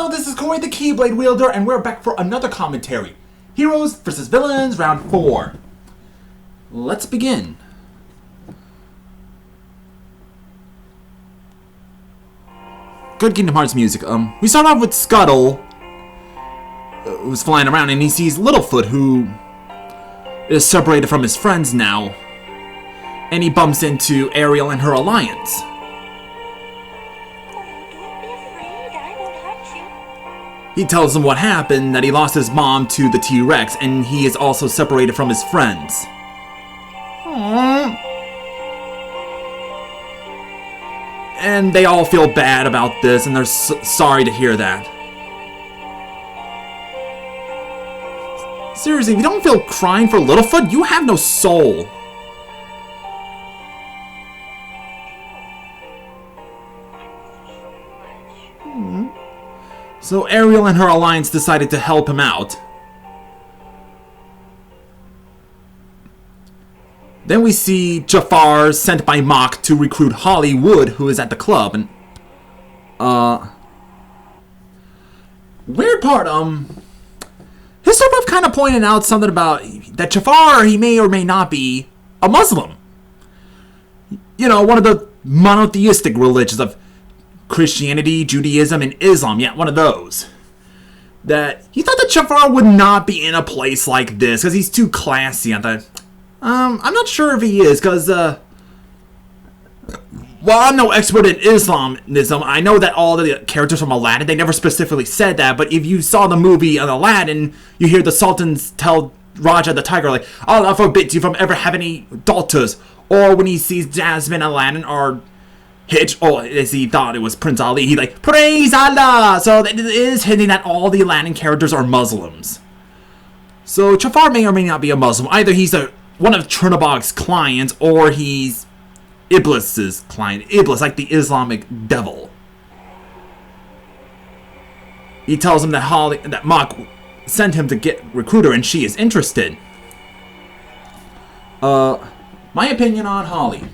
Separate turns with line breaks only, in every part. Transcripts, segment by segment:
Hello, this is Corey the Keyblade Wielder, and we're back for another commentary. Heroes vs. Villains, Round 4. Let's begin. Good Kingdom Hearts music. We start off with Scuttle, who's flying around, and he sees Littlefoot, who is separated from his friends now. And he bumps into Ariel and her alliance. He tells them what happened, that he lost his mom to the T-Rex, and he is also separated from his friends. Aww. And they all feel bad about this, and they're sorry to hear that. Seriously, if you don't feel crying for Littlefoot, you have no soul. So Ariel and her alliance decided to help him out. Then we see Jafar sent by Mach to recruit Hollywood, who is at the club, and weird part, Historybuff kind of pointed out something about that Jafar, he may or may not be a Muslim. You know, one of the monotheistic religions of Christianity, Judaism, and Islam. Yeah, one of those. That he thought that Jafar would not be in a place like this because he's too classy. I thought, I'm not sure if he is, because while I'm no expert in Islamism, I know that all the characters from Aladdin, they never specifically said that, but if you saw the movie on Aladdin, you hear the sultans tell Raja the tiger, like, Allah forbids you from ever having any daughters. Or when he sees Jasmine and Aladdin are hitch, as he thought it was Prince Ali, he like, praise Allah! So it is hinting that all the Aladdin characters are Muslims. So Jafar may or may not be a Muslim. Either he's one of Chernobog's clients, or he's Iblis's client. Iblis, like the Islamic devil. He tells him that Mach sent him to get Recruiter, and she is interested. My opinion on Holly.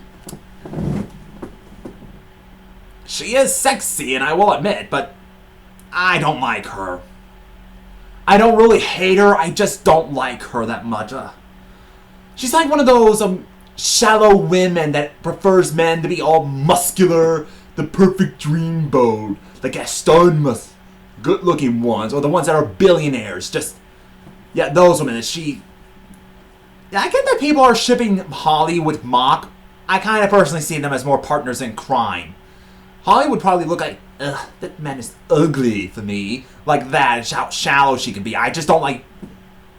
She is sexy, and I will admit, but I don't like her. I don't really hate her, I just don't like her that much. She's like one of those shallow women that prefers men to be all muscular, the perfect dreamboat, the Gaston good-looking ones, or the ones that are billionaires. Just, yeah, those women. Yeah, I get that people are shipping Holly with Mach. I kind of personally see them as more partners in crime. Holly would probably look like, ugh, that man is ugly for me. Like that, is how shallow she can be. I just don't like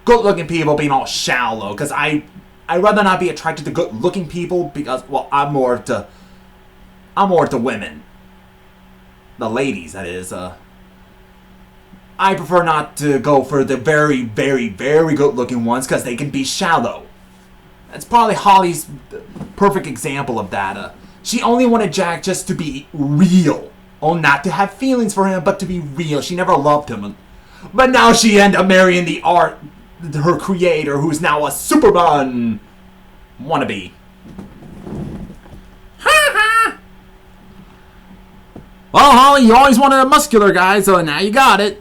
good-looking people being all shallow, because I'd rather not be attracted to good-looking people, because, well, I'm more to women. The ladies, that is. I prefer not to go for the very, very, very good-looking ones, because they can be shallow. That's probably Holly's perfect example of that. She only wanted Jack just to be real. Oh, not to have feelings for him, but to be real. She never loved him. But now she ended up marrying her creator, who's now a Superman wannabe. Ha ha! Well, Holly, you always wanted a muscular guy, so now you got it.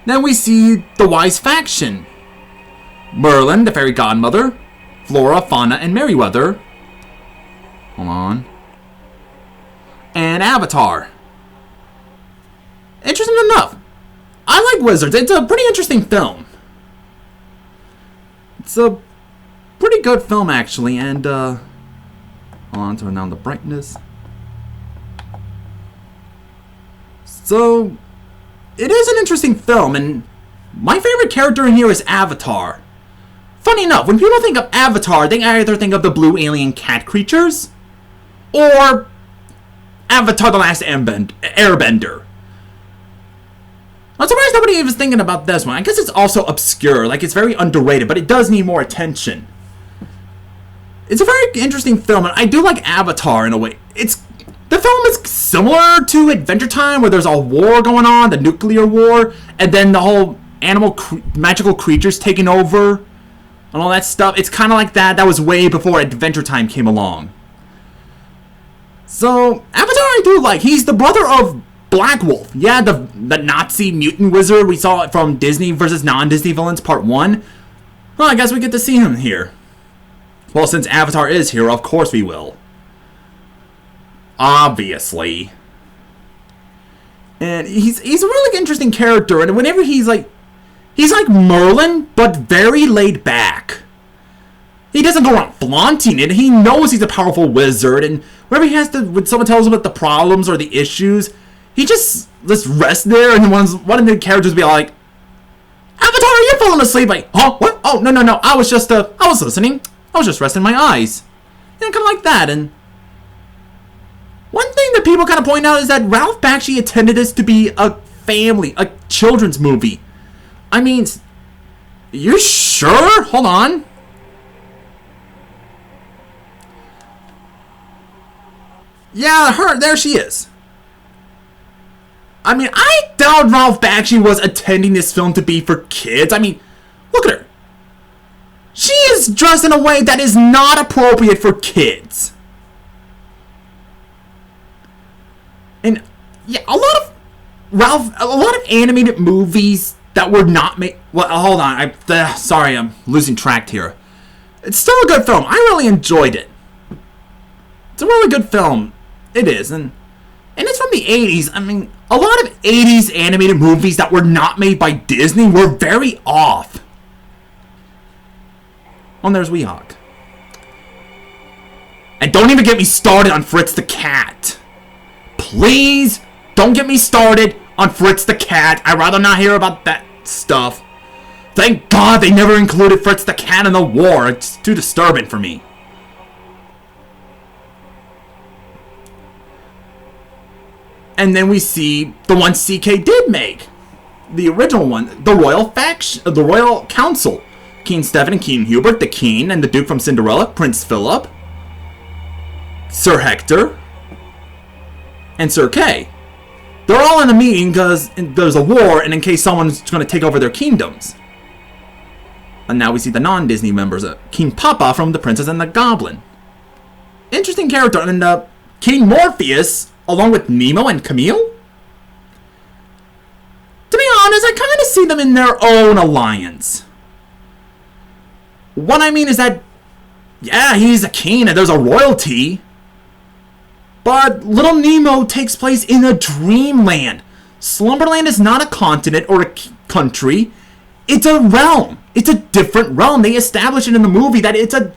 Then we see the Wise faction. Merlin, the fairy godmother, Flora, Fauna, and Merryweather. Hold on. And Avatar. Interesting enough. I like Wizards. It's a pretty interesting film. It's a pretty good film, actually. And, hold on, turn down the brightness. So, it is an interesting film, and my favorite character in here is Avatar. Funny enough, when people think of Avatar, they either think of the blue alien cat creatures, or Avatar: The Last Airbender. I'm surprised nobody was thinking about this one. I guess it's also obscure, like it's very underrated, but it does need more attention. It's a very interesting film, and I do like Avatar in a way. The film is similar to Adventure Time, where there's a war going on, the nuclear war, and then the whole magical creatures taking over, and all that stuff. It's kind of like that. That was way before Adventure Time came along. So, Avatar I do like. He's the brother of Black Wolf. Yeah, the Nazi mutant wizard. We saw it from Disney versus non-Disney villains part 1. Well, I guess we get to see him here. Well, since Avatar is here, of course we will. Obviously. And he's a really interesting character, and whenever he's like Merlin, but very laid back. He doesn't go around flaunting it. He knows he's a powerful wizard, and whenever he has to, when someone tells him about the problems or the issues, he just rests there, and one of the characters will be like, Avatar, are you falling asleep? Like, huh? What? Oh, no. I was listening. I was just resting my eyes. And kind of like that, and one thing that people kind of point out is that Ralph Bakshi intended this to be a children's movie. I mean, you sure? Hold on. Yeah, there she is. I mean, I doubt Ralph Bakshi was intending this film to be for kids. I mean, look at her. She is dressed in a way that is not appropriate for kids. And yeah, a lot of animated movies that were not made. Well, hold on. Sorry, I'm losing track here. It's still a good film. I really enjoyed it. It's a really good film. It is, and it's from the 80s. I mean, a lot of 80s animated movies that were not made by Disney were very off. Oh, and there's Weehawk. And don't even get me started on Fritz the Cat. Please don't get me started on Fritz the Cat. I'd rather not hear about that stuff. Thank God they never included Fritz the Cat in the war. It's too disturbing for me. And then we see the one CK did make. The original one. The Royal Faction. The Royal Council. King Stephen and King Hubert. The King and the Duke from Cinderella. Prince Philip. Sir Hector. And Sir Kay. They're all in a meeting because there's a war and in case someone's going to take over their kingdoms. And now we see the non-Disney members. King Papa from The Princess and the Goblin. Interesting character. And King Morpheus, along with Nemo and Camille. To be honest, I kind of see them in their own alliance. What I mean is that, yeah, he's a king and there's a royalty. But Little Nemo takes place in a dreamland. Slumberland is not a continent or a country. It's a realm. It's a different realm. They establish it in the movie that it's a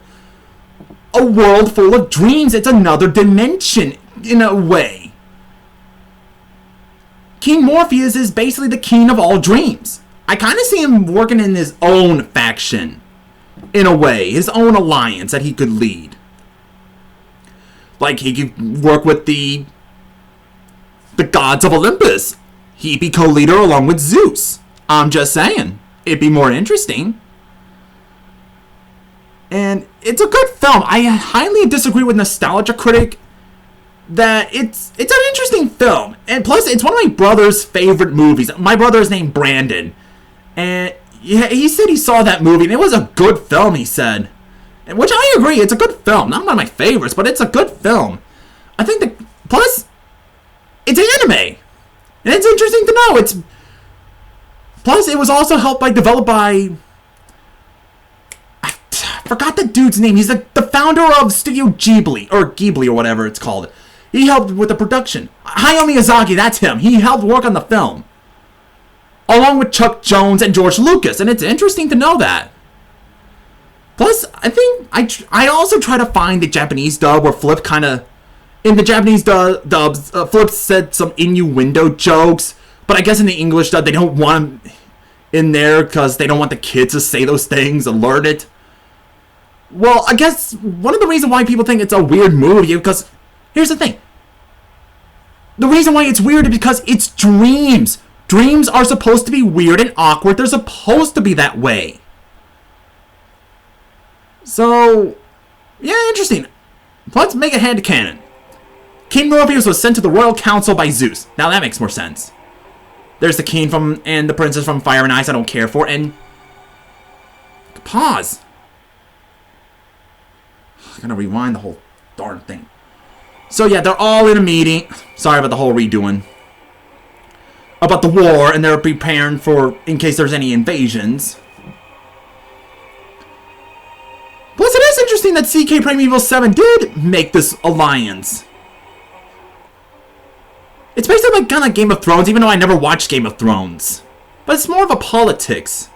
world full of dreams. It's another dimension in a way. King Morpheus is basically the king of all dreams. I kind of see him working in his own faction in a way. His own alliance that he could lead. Like, he could work with the gods of Olympus. He'd be co-leader along with Zeus. I'm just saying. It'd be more interesting. And it's a good film. I highly disagree with Nostalgia Critic that it's an interesting film. And plus, it's one of my brother's favorite movies. My brother is named Brandon. And yeah, he said he saw that movie, and it was a good film, he said. Which I agree, it's a good film. Not one of my favorites, but it's a good film. I think plus, it's anime. And it's interesting to know. Plus, it was also developed by, I forgot the dude's name. He's the founder of Studio Ghibli, or whatever it's called. He helped with the production. Hayao Miyazaki, that's him. He helped work on the film. Along with Chuck Jones and George Lucas. And it's interesting to know that. Plus, I think I also try to find the Japanese dub where Flip kind of, in the Japanese dubs, Flip said some innuendo jokes, but I guess in the English dub they don't want him in there because they don't want the kids to say those things and learn it. Well, I guess one of the reasons why people think it's a weird movie, because here's the thing. The reason why it's weird is because it's dreams. Dreams are supposed to be weird and awkward. They're supposed to be that way. So, yeah, interesting. Let's make a headcanon. King Morpheus was sent to the Royal Council by Zeus. Now that makes more sense. There's the king and the princess from Fire and Ice I don't care for, and... Pause. I gotta rewind the whole darn thing. So yeah, they're all in a meeting. Sorry about the whole redoing. about the war, and they're preparing for in case there's any invasions. Plus, it is interesting that CK Primeval 7 did make this alliance. It's basically like kind of Game of Thrones, even though I never watched Game of Thrones. But it's more of a politics.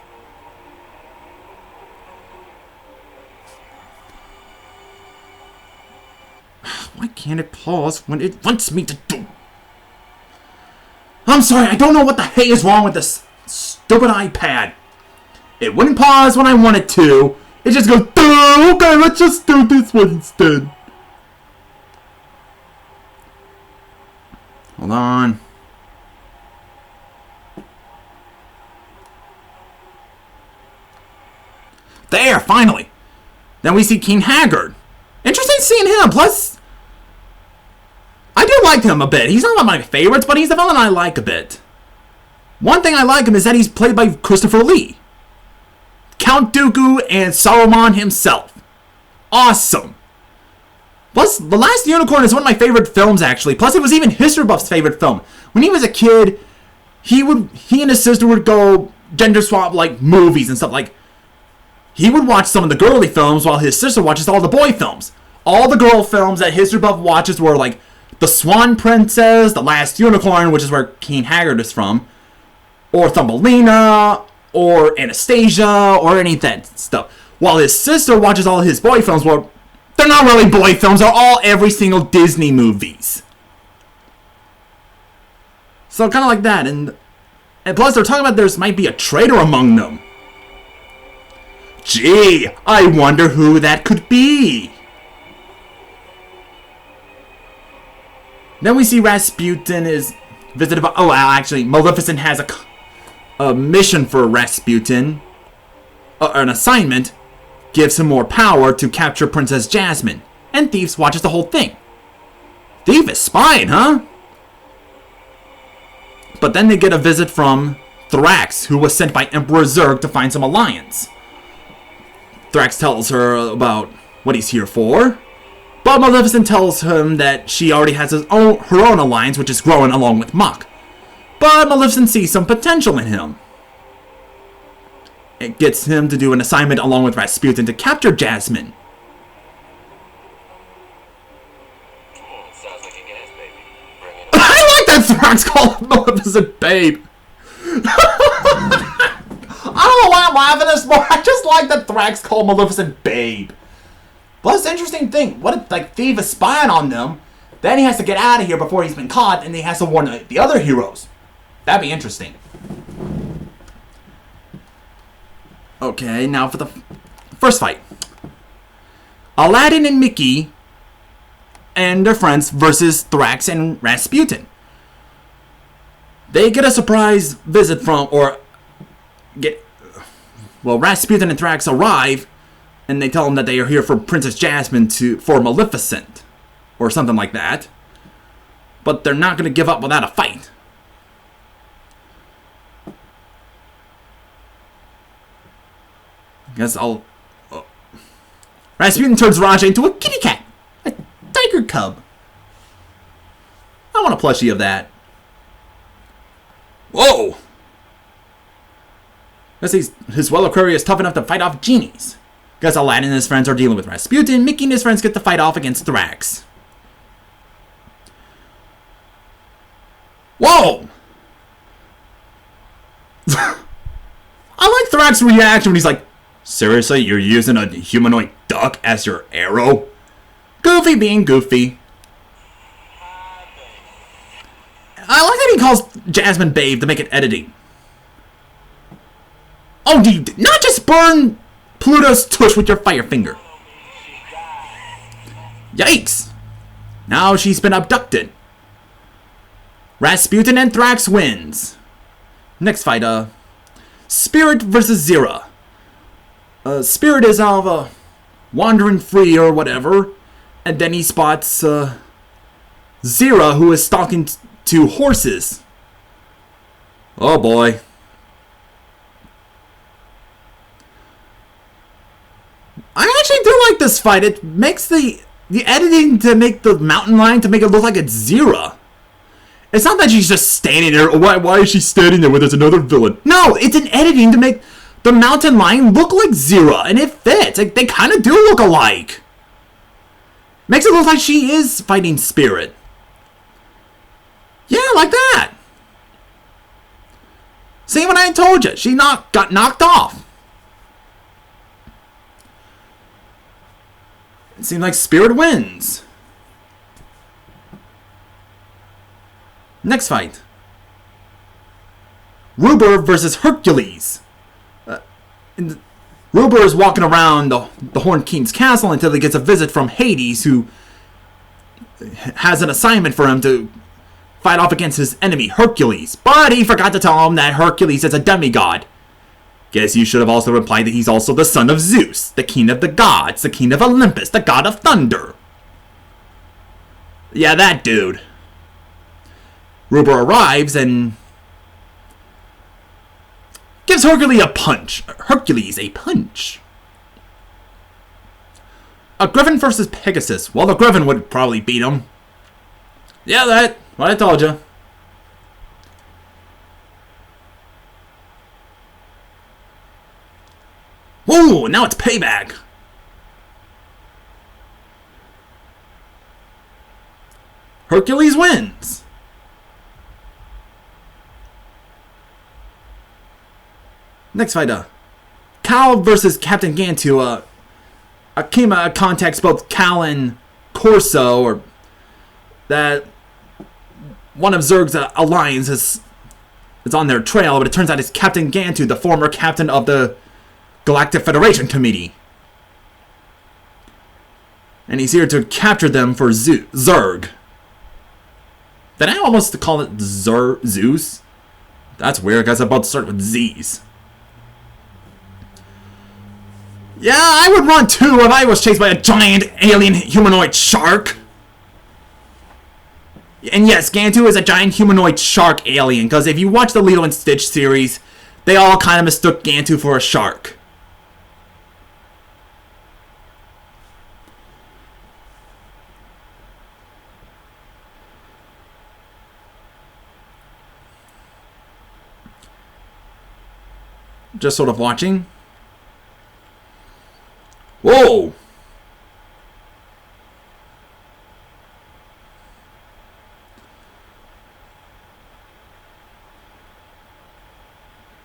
Why can't it pause when it wants me to do? I'm sorry, I don't know what the hey is wrong with this stupid iPad. It wouldn't pause when I wanted to. It just goes, okay, let's just do this one instead. Hold on. There, finally. Then we see King Haggard. Interesting seeing him. Plus, I do like him a bit. He's not one of my favorites, but he's the villain I like a bit. One thing I like him is that he's played by Christopher Lee. Count Dooku and Saruman himself. Awesome. Plus, The Last Unicorn is one of my favorite films, actually. Plus, it was even History Buff's favorite film. When he was a kid, he and his sister would go gender swap, like, movies and stuff. Like, he would watch some of the girly films while his sister watches all the boy films. All the girl films that History Buff watches were, like, The Swan Princess, The Last Unicorn, which is where King Haggard is from, or Thumbelina, or Anastasia, or any of that stuff. While his sister watches all his boy films, well, they're not really boy films, they're all every single Disney movies. So kind of like that, and plus they're talking about there might be a traitor among them. Gee, I wonder who that could be. Then we see Rasputin is visited by... Oh, actually, Maleficent has a mission for Rasputin. An assignment. Gives him more power to capture Princess Jasmine. And Thieves watches the whole thing. Thief is spying, huh? But then they get a visit from Thrax, who was sent by Emperor Zurg to find some alliance. Thrax tells her about what he's here for. But Maleficent tells him that she already has her own alliance, which is growing along with Mach. But Maleficent sees some potential in him. It gets him to do an assignment along with Rasputin to capture Jasmine.
Sounds like a gas, baby. Bring it
I like that Thrax called Maleficent babe. I don't know why I'm laughing this more. I just like that Thrax called Maleficent babe. Plus, interesting thing. What if, like, Thief is spying on them? Then he has to get out of here before he's been caught, and he has to warn the other heroes. That'd be interesting. Okay, now for the first fight. Aladdin and Mickey and their friends versus Thrax and Rasputin. They get a surprise visit from, Rasputin and Thrax arrive, and they tell them that they are here for Princess Jasmine for Maleficent, or something like that. But they're not going to give up without a fight. Rasputin turns Raja into a kitty cat. A tiger cub. I want a plushie of that. Whoa! Guess his Well Aquaria is tough enough to fight off genies. Guess Aladdin and his friends are dealing with Rasputin. Mickey and his friends get to fight off against Thrax. Whoa! I like Thrax's reaction when he's like, seriously, you're using a humanoid duck as your arrow? Goofy being goofy. I like that he calls Jasmine babe to make it editing. Oh, do you not just burn Pluto's tush with your fire finger? Yikes! Now she's been abducted. Rasputin and Thrax wins. Next fight, Spirit versus Zira. Spirit is wandering free or whatever, and then he spots Zira, who is stalking to horses. Oh boy. I actually do like this fight. It makes the editing to make the mountain lion to make it look like it's Zira. It's not that she's just standing there. Why is she standing there when there's another villain? No, it's an editing to make the mountain lion look like Zira, and it fits. They kind of do look alike. Makes it look like she is fighting Spirit. Yeah, like that. See what I told you? She got knocked off. It seems like Spirit wins. Next fight. Ruber versus Hercules. Ruber is walking around the Horned King's castle until he gets a visit from Hades, who has an assignment for him to fight off against his enemy, Hercules. But he forgot to tell him that Hercules is a demigod. Guess you should have also replied that he's also the son of Zeus, the king of the gods, the king of Olympus, the god of thunder. Yeah, that dude. Ruber arrives and gives Hercules a punch. A Griffin versus Pegasus. Well, the Griffin would probably beat him. Yeah, that. What I told you. Whoa, now it's payback. Hercules wins. Next fight, Cal versus Captain Gantu. Akima contacts both Cal and Corso, or that one of Zerg's alliance is on their trail, but it turns out it's Captain Gantu, the former captain of the Galactic Federation Committee. And he's here to capture them for Zerg. Did I almost call it Zeus? That's weird, because I'm about to start with Z's. Yeah, I would run too if I was chased by a giant alien humanoid shark. And yes, Gantu is a giant humanoid shark alien, because if you watch the Lilo and Stitch series, they all kind of mistook Gantu for a shark. Just sort of watching. Whoa!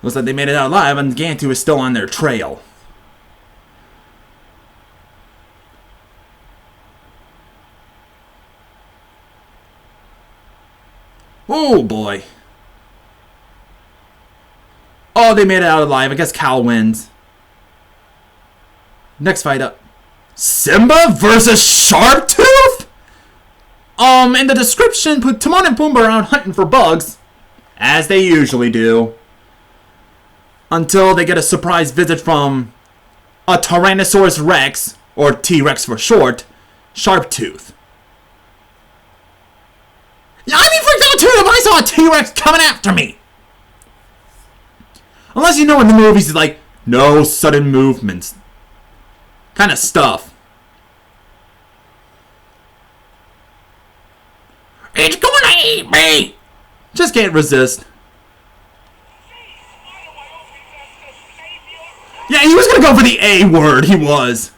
Looks like they made it out alive, and Gantu is still on their trail. Oh boy. Oh, they made it out alive. I guess Cal wins. Next fight up. Simba versus Sharptooth? In the description, put Timon and Pumbaa around hunting for bugs, as they usually do, until they get a surprise visit from a Tyrannosaurus Rex, or T-Rex for short, Sharptooth. Yeah, I'd be freaked out too if I saw a T-Rex coming after me! Unless you know in the movies it's like, no sudden movements kind of stuff. It's gonna eat me! Just can't resist. Yeah, he was gonna go for the A word, he was.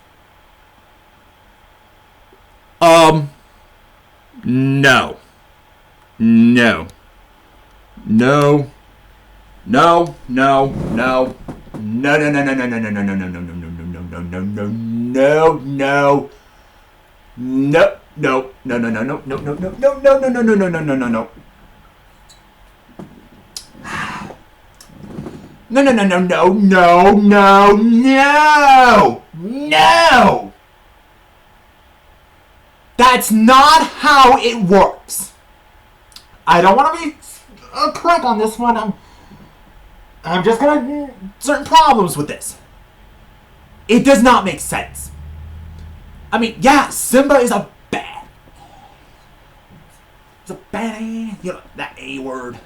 No. No. No. No, no, no. No, no, no, no, no, no, no, no, no, no, no, no, no, no, no, no, no, no, no. No, no, no, no, no, no, no, no, no, no, no, no, no, no, no, no, no, no, no. No, no, no, no, no, no, no, no, no. That's not how it works. I don't want to be correct on this one. I'm just gonna certain problems with this. It does not make sense. I mean, yeah, Simba is a bad. It's a bad, you know, that A word.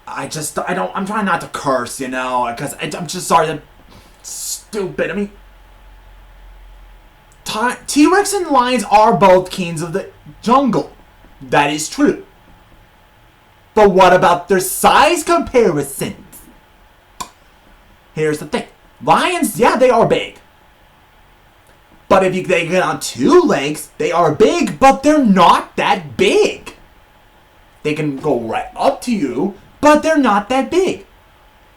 I'm trying not to curse, you know, because I'm just sorry, that's stupid. I mean, T-Rex and lions are both kings of the jungle. That is true. But what about their size comparisons? Here's the thing. Lions, yeah, they are big. But if they get on two legs, they are big, but they're not that big. They can go right up to you, but they're not that big.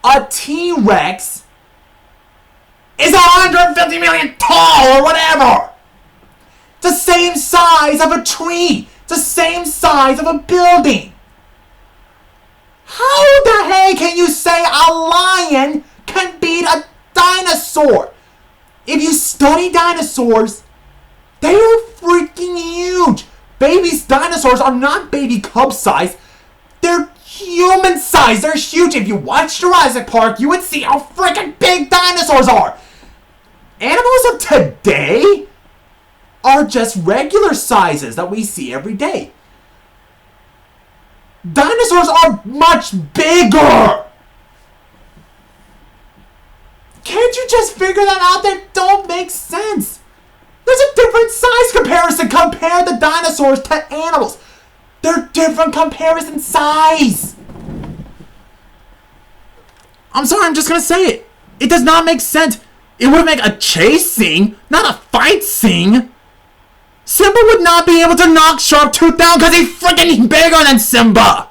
A T-Rex is 150 million tall or whatever. It's the same size of a tree. It's the same size of a building. How the heck can you say a lion can beat a dinosaur? If you study dinosaurs, they are freaking huge. Dinosaurs are not baby cub size. They're human size. They're huge. If you watch Jurassic Park, you would see how freaking big dinosaurs are. Animals of today are just regular sizes that we see every day. Dinosaurs are much bigger. Can't you just figure that out? That don't make sense. There's a different size comparison. Compare the dinosaurs to animals. They're different comparison size. I'm sorry, I'm just gonna say it. It does not make sense. It would make a chase scene, not a fight scene. Simba would not be able to knock Sharptooth down because he's freaking bigger than Simba.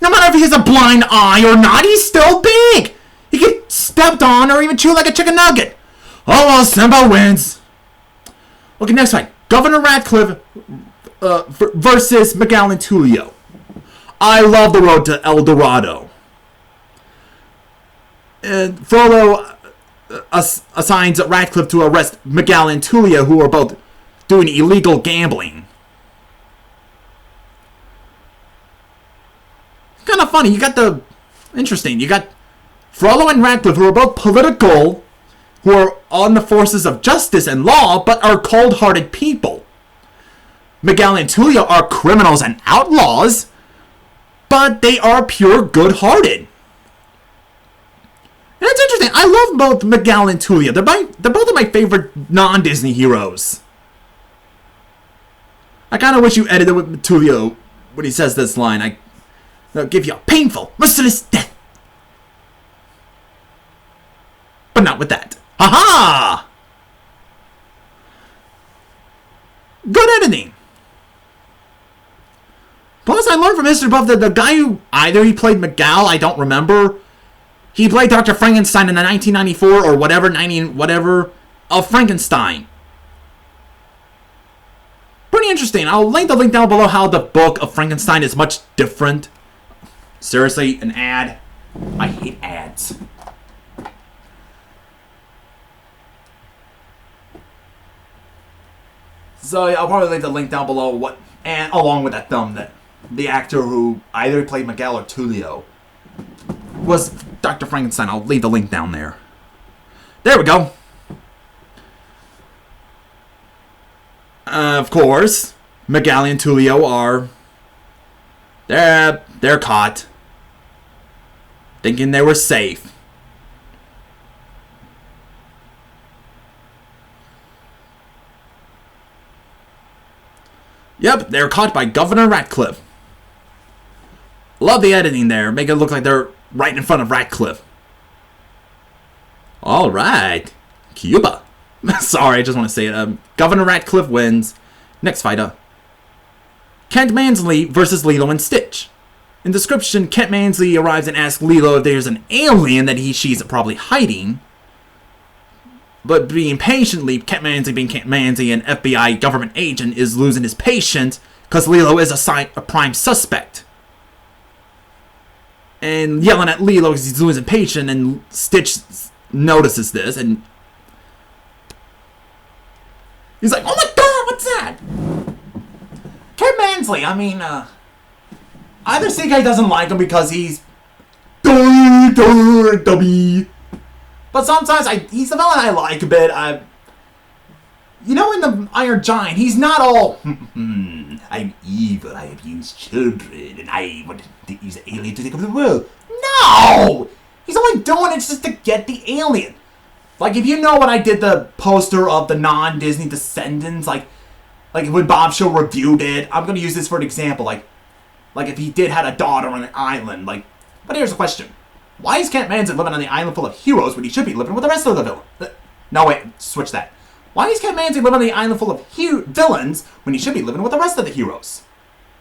No matter if he has a blind eye or not, he's still big. He gets stepped on or even chewed like a chicken nugget. Oh well, Simba wins. Okay, next fight. Governor Ratcliffe versus Miguel and Tulio. I love the road to El Dorado. Frollo assigns Ratcliffe to arrest Miguel and Tulio, who are both doing illegal gambling. Kind of funny. You got Frollo and Ratcliffe, who are both political, who are on the forces of justice and law, but are cold-hearted people. Miguel and Tulio are criminals and outlaws, but they are pure good-hearted. And it's interesting. I love both Miguel and Tulio. They're both of my favorite non-Disney heroes. I kind of wish you edited with Tulio when he says this line. I'll give you a painful, merciless death. But not with that. Ha-ha! Good editing. Plus, I learned from Mr. Buff that the guy who either he played Miguel, I don't remember. He played Dr. Frankenstein in the 1994 or whatever of Frankenstein. Pretty interesting. I'll link the link down below how the book of Frankenstein is much different. Seriously, an ad. I hate ads. So yeah, I'll probably leave the link down below and along with that thumb that the actor who either played Miguel or Tulio was Dr. Frankenstein. I'll leave the link down there. There we go. Of course, Miguel and Tulio are they're caught, thinking they were safe. Yep, they're caught by Governor Ratcliffe. Love the editing there. Make it look like they're right in front of Ratcliffe. Alright. Cuba. Sorry, I just want to say it. Governor Ratcliffe wins. Next fighter. Kent Mansley versus Lilo and Stitch. In description, Kent Mansley arrives and asks Lilo if there's an alien that she's probably hiding. But being Kent Mansley being Kent Mansley, an FBI government agent, is losing his patience because Lilo is a prime suspect. And yelling at Lilo because he's losing patience, and Stitch notices this, and he's like, oh my god, what's that? Kent Mansley, I mean, either CK doesn't like him because he's but sometimes he's the villain I like a bit. You know, in the Iron Giant, he's not all, I'm evil, I abuse children, and I want to use an alien to take over the world. No! He's only doing it just to get the alien. Like, if you know when I did the poster of the non-Disney Descendants, like when Bob Show reviewed it, I'm going to use this for an example. Like, Like if he did had a daughter on an island, like. But here's the question: why is Kent Mansley living on the island full of heroes when he should be living with the rest of the villains? No, wait, switch that. Why is Kent Mansley living on the island full of villains when he should be living with the rest of the heroes?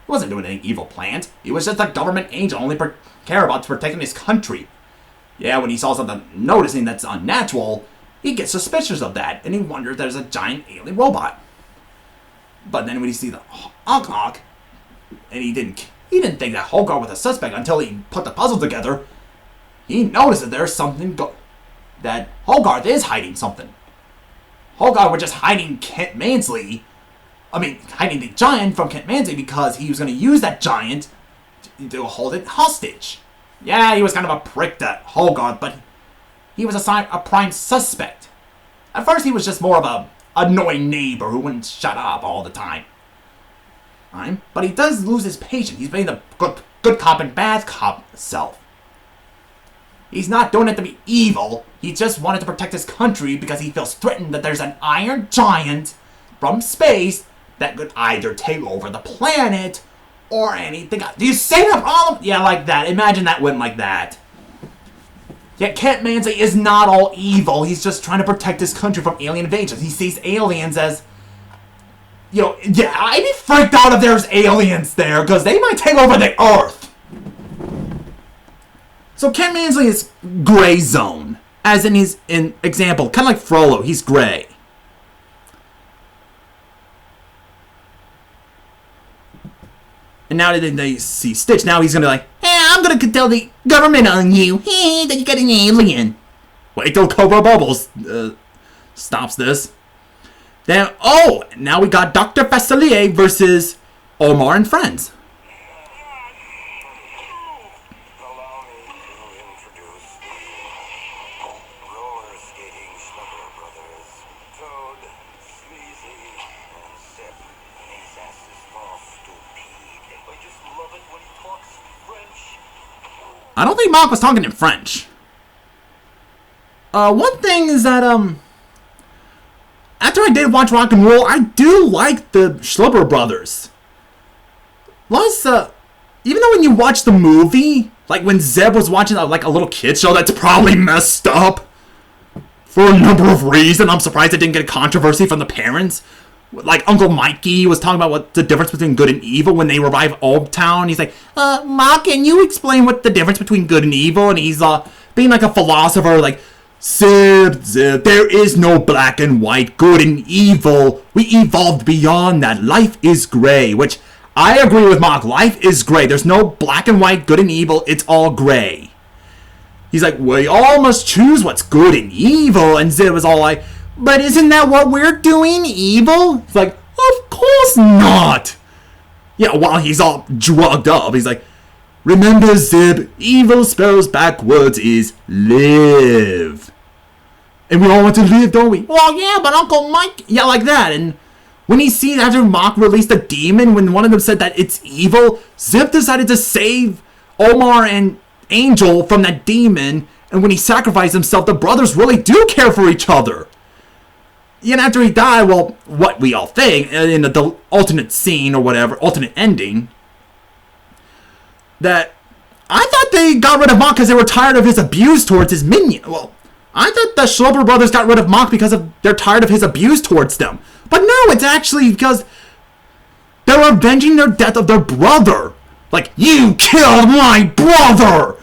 He wasn't doing any evil plans. He was just a government agent only care about protecting his country. Yeah, when he saw something noticing that's unnatural, he gets suspicious of that, and he wonders there's a giant alien robot. But then when he sees the Hawk, and he didn't think that Hogarth was a suspect until he put the puzzle together, he noticed that there's something that Hogarth is hiding something. Hogarth was just hiding hiding the giant from Kent Mansley because he was going to use that giant to hold it hostage. Yeah, he was kind of a prick, that Hogarth, but he was a prime suspect. At first, he was just more of a annoying neighbor who wouldn't shut up all the time. But he does lose his patience. He's being the good cop and bad cop self. He's not doing it to be evil. He just wanted to protect his country because he feels threatened that there's an iron giant from space that could either take over the planet or anything else. Do you see the problem? Yeah, like that. Imagine that went like that. Yet Kent Mansley is not all evil. He's just trying to protect his country from alien invasions. He sees aliens as... yeah, I'd be freaked out if there's aliens there, because they might take over the Earth. So Kent Mansley is gray zone. As in his example, kind of like Frollo, he's gray. And now that they see Stitch, now he's going to be like, hey, I'm going to tell the government on you. Hey, that you got an alien. Wait till Cobra Bubbles stops this. Then, now we got Dr. Facilier versus Omar and friends.
Allow me to introduce the roller skating Slugger brothers, Toad, Sleazy, and Sip. His ass is all stupid. I just love it when he talks French.
I don't think Mark was talking in French. One thing is that, after I did watch Rock and Roll, I do like the Schlubber brothers. Plus, even though when you watch the movie, like when Zeb was watching like a little kid show that's probably messed up for a number of reasons, I'm surprised it didn't get controversy from the parents. Like Uncle Mikey was talking about what the difference between good and evil when they revive Old Town. He's like, Ma, can you explain what the difference between good and evil? And he's being like a philosopher, like, Zeb, there is no black and white, good and evil. We evolved beyond that. Life is gray, which I agree with Mark. Life is gray. There's no black and white, good and evil. It's all gray. He's like, we all must choose what's good and evil. And Zeb was all like, but isn't that what we're doing, evil? It's like, of course not. Yeah, while he's all drugged up, he's like, remember, Zeb, evil spells backwards is live. And we all want to live, don't we? Well, yeah, but Uncle Mike... Yeah, like that. And when he sees after Mark released a demon, when one of them said that it's evil, Zeb decided to save Omar and Angel from that demon. And when he sacrificed himself, the brothers really do care for each other. And after he died, well, what we all think, in the alternate scene or whatever, alternate ending... that I thought they got rid of Mock because they were tired of his abuse towards his minion. Well, I thought the Schlubber brothers got rid of Mock because they're tired of his abuse towards them. But no, it's actually because they're avenging their death of their brother. Like, you killed my brother!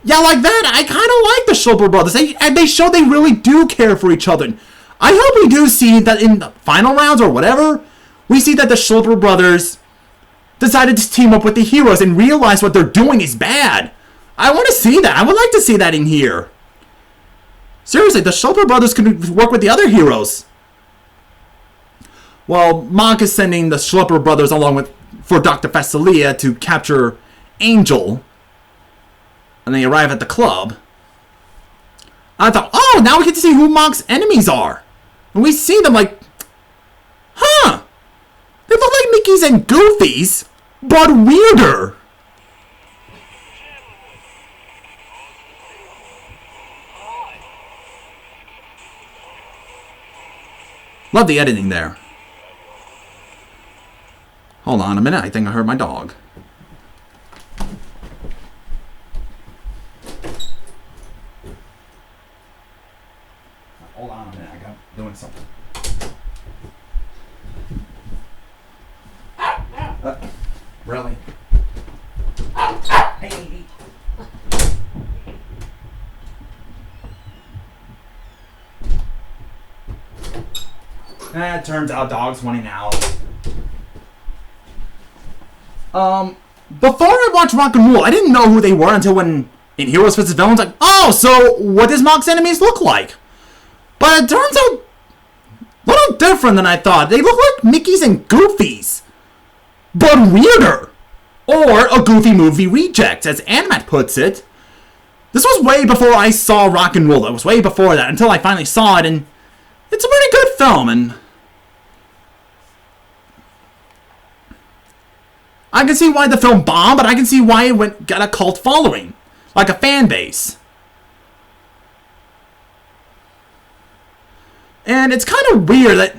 Yeah, like that. I kind of like the Schlubber brothers. They show they really do care for each other. And I hope we do see that in the final rounds or whatever, we see that the Schlubber brothers decided to team up with the heroes and realize what they're doing is bad. I want to see that. I would like to see that in here. Seriously, the Schlubber brothers can work with the other heroes. Well, Monk is sending the Schlubber brothers for Dr. Facilier to capture Angel. And they arrive at the club. I thought, oh, now we get to see who Monk's enemies are. And we see them like, huh. They look like Mickey's and Goofy's, but weirder. Love the editing there. Hold on a minute, I think I heard my dog. something. Really? Hey. It turns out dogs winning out. Before I watched Rock and Roll, I didn't know who they were until when in Heroes vs. Villains, like, oh, so what does Mock's enemies look like? But it turns out a little different than I thought. They look like Mickeys and Goofies, but weirder. Or a Goofy movie reject, as Animat puts it. This was way before I saw Rock and Roll. It was way before that, until I finally saw it, and it's a pretty good film, and I can see why the film bombed, but I can see why it got a cult following, like a fan base. And it's kind of weird that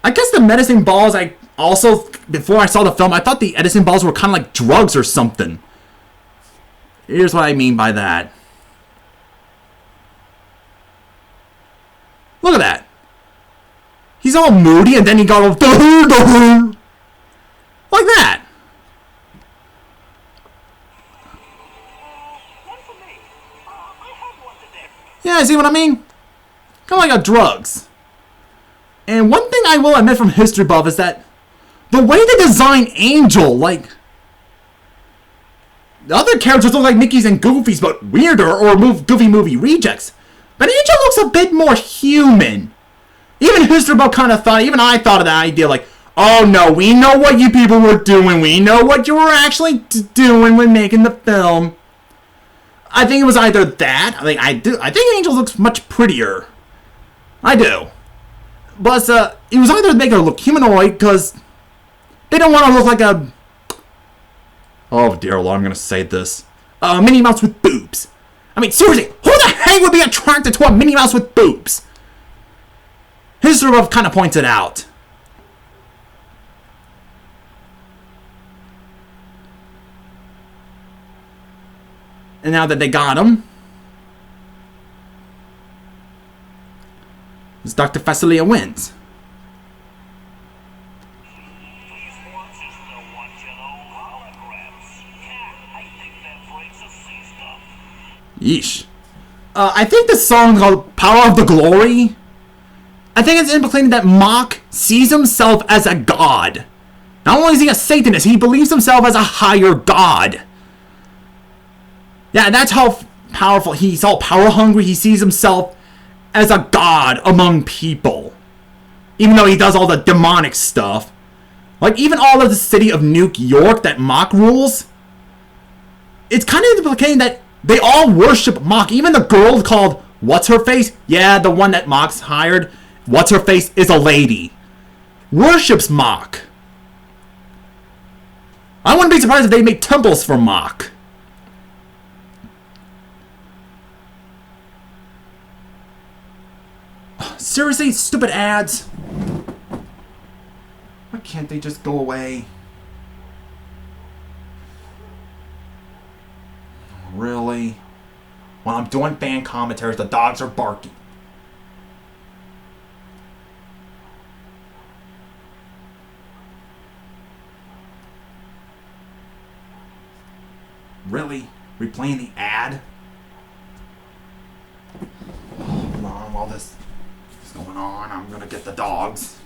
I guess the medicine balls, before I saw the film, I thought the Edison balls were kind of like drugs or something. Here's what I mean by that. Look at that. He's all moody and then he got all like that. Yeah, see what I mean? Kind of like a drugs. And one thing I will admit from History Buff is that the way they design Angel, like, the other characters look like Mickeys and Goofies, but weirder, or Goofy movie rejects. But Angel looks a bit more human. Even History Buff kind of thought, even I thought of that idea, like, oh no, we know what you people were doing. We know what you were actually doing when making the film. I think it was either that. I think Angel looks much prettier. I do. But it was either make her look humanoid, because they don't want to look like a... Oh dear Lord, I'm going to say this. Minnie Mouse with boobs. I mean, seriously, who the heck would be attracted to a Minnie Mouse with boobs? History Buff kind of points it out. And now that they got him, this Dr. Facilier wins. Yeesh. I think the song called Power of the Glory, I think it's implicating that Mock sees himself as a god. Not only is he a Satanist, he believes himself as a higher god. Yeah, that's how powerful. He's all power hungry. He sees himself as a god among people. Even though he does all the demonic stuff. Like, even all of the city of New York that Mock rules, it's kind of implicating that they all worship Mock. Even the girl called What's-Her-Face, yeah, the one that Mock's hired, What's-Her-Face is a lady, worships Mock. I wouldn't be surprised if they made temples for Mock. Seriously, stupid ads. Why can't they just go away? Really? When I'm doing fan commentaries, the dogs are barking. Really? Replaying the ad? Hold on, while this is going on, I'm gonna get the dogs.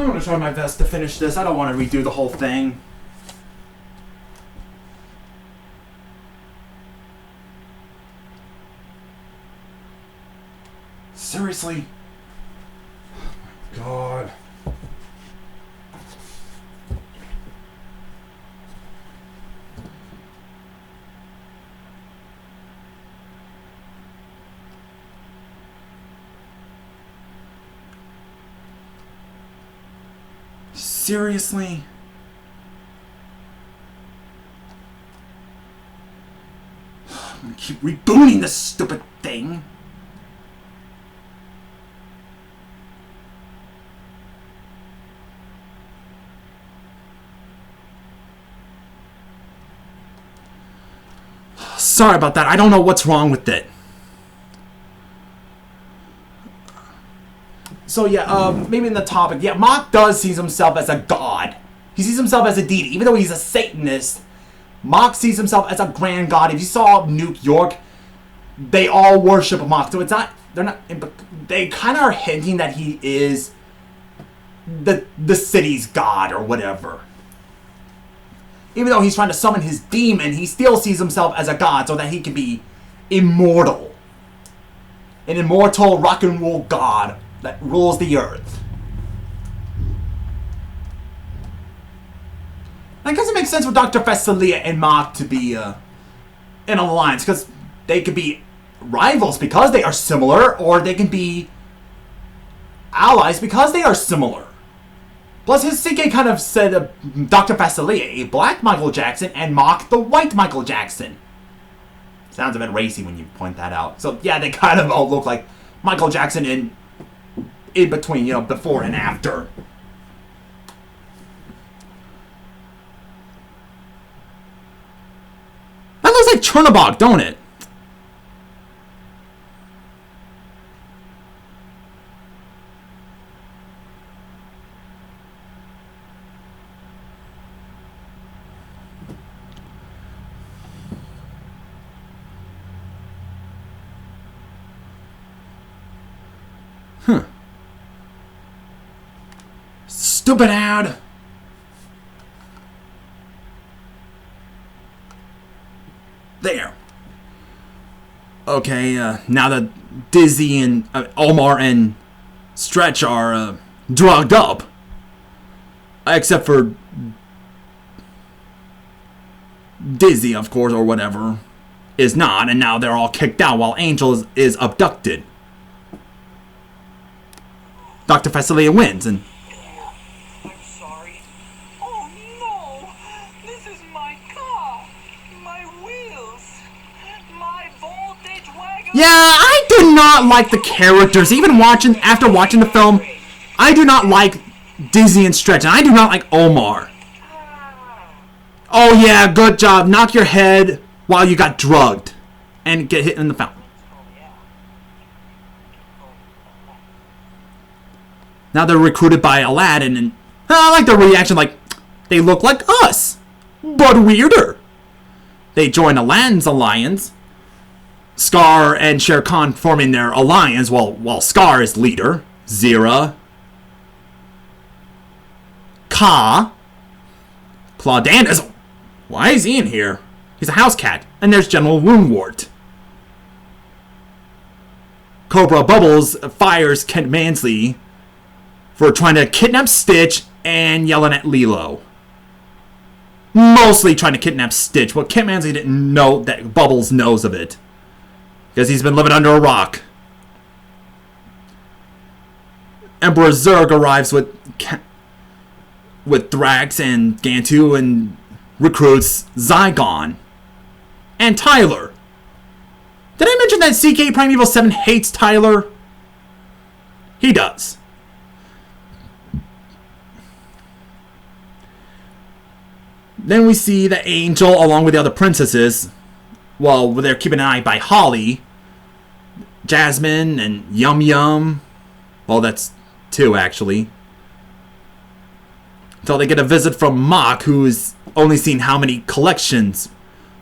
I'm gonna try my best to finish this. I don't want to redo the whole thing. Seriously? God. seriously? I'm gonna keep rebooting this stupid thing. Sorry about that. I don't know what's wrong with it. So yeah, maybe in the topic, yeah, Mock does see himself as a god. He sees himself as a deity, even though he's a Satanist. Mock sees himself as a grand god. If you saw New York, they all worship Mock. So it's not, they're not, they kind of are hinting that he is the city's god or whatever. Even though he's trying to summon his demon, he still sees himself as a god so that he can be immortal. An immortal rock and roll god that rules the earth. I guess it makes sense for Dr. Facilier and Mock to be in an alliance, because they could be rivals because they are similar, or they can be allies because they are similar. Plus, his CK kind of said Dr. Facilier, a black Michael Jackson, and Mock, the white Michael Jackson. Sounds a bit racy when you point that out. So, yeah, they kind of all look like Michael Jackson in between, you know, before and after. That looks like Chernobog, don't it? Huh. Stupid ad. There. Okay, now that Dizzy and Omar and Stretch are drugged up, except for Dizzy, of course, or whatever, is not, and now they're all kicked out while Angel is abducted. Dr. Facilier wins, and
I'm sorry. Oh no! This is my car! My wheels! My voltage wagon!
yeah, I do not like the characters. Even after watching the film, I do not like Dizzy and Stretch, and I do not like Omar. Oh yeah, good job. Knock your head while you got drugged and get hit in the fountain. Now they're recruited by Aladdin, and I like their reaction, like, they look like us, but weirder. They join Aladdin's alliance, Scar and Shere Khan forming their alliance, while Scar is leader, Zira, Ka, Claudan is... Why is he in here? He's a house cat, and there's General Woundwort. Cobra Bubbles fires Kent Mansley for trying to kidnap Stitch and yelling at Lilo. Mostly trying to kidnap Stitch, but Kent Mansley didn't know that Bubbles knows of it, because he's been living under a rock. Emperor Zurg arrives with Thrax and Gantu and recruits Zygon and Tyler. Did I mention that CK Primeval 7 hates Tyler? He does. Then we see the Angel along with the other princesses. Well, they're keeping an eye by Holly, Jasmine, and Yum Yum. Well, that's 2 actually. Until they get a visit from Mock, who's only seen how many collections.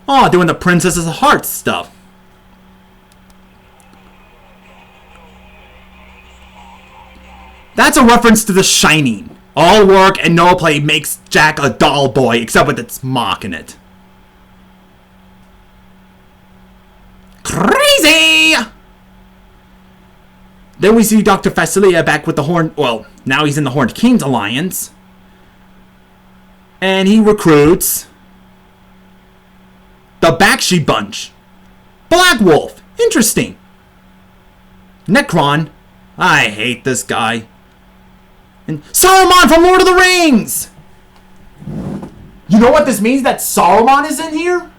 Oh, doing the Princess's Heart stuff. That's a reference to The Shining. All work and no play makes Jack a doll boy, except with its Mock in it. Crazy! Then we see Dr. Facilier back with the Horn... Well, now he's in the Horned Kings Alliance. And he recruits the Bakshi Bunch. Black Wolf. Interesting. Necron. I hate this guy. And Saruman from Lord of the Rings! You know what this means? That Saruman is in here?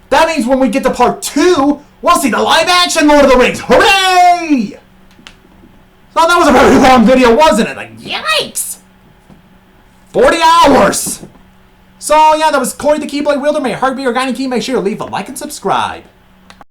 That means when we get to part 2, we'll see the live action Lord of the Rings. Hooray! So that was a very long video, wasn't it? Like, yikes! 40 hours! So, yeah, that was Corey the Keyblade Wielder. May your heart be your guiding key. Make sure to leave a like and subscribe.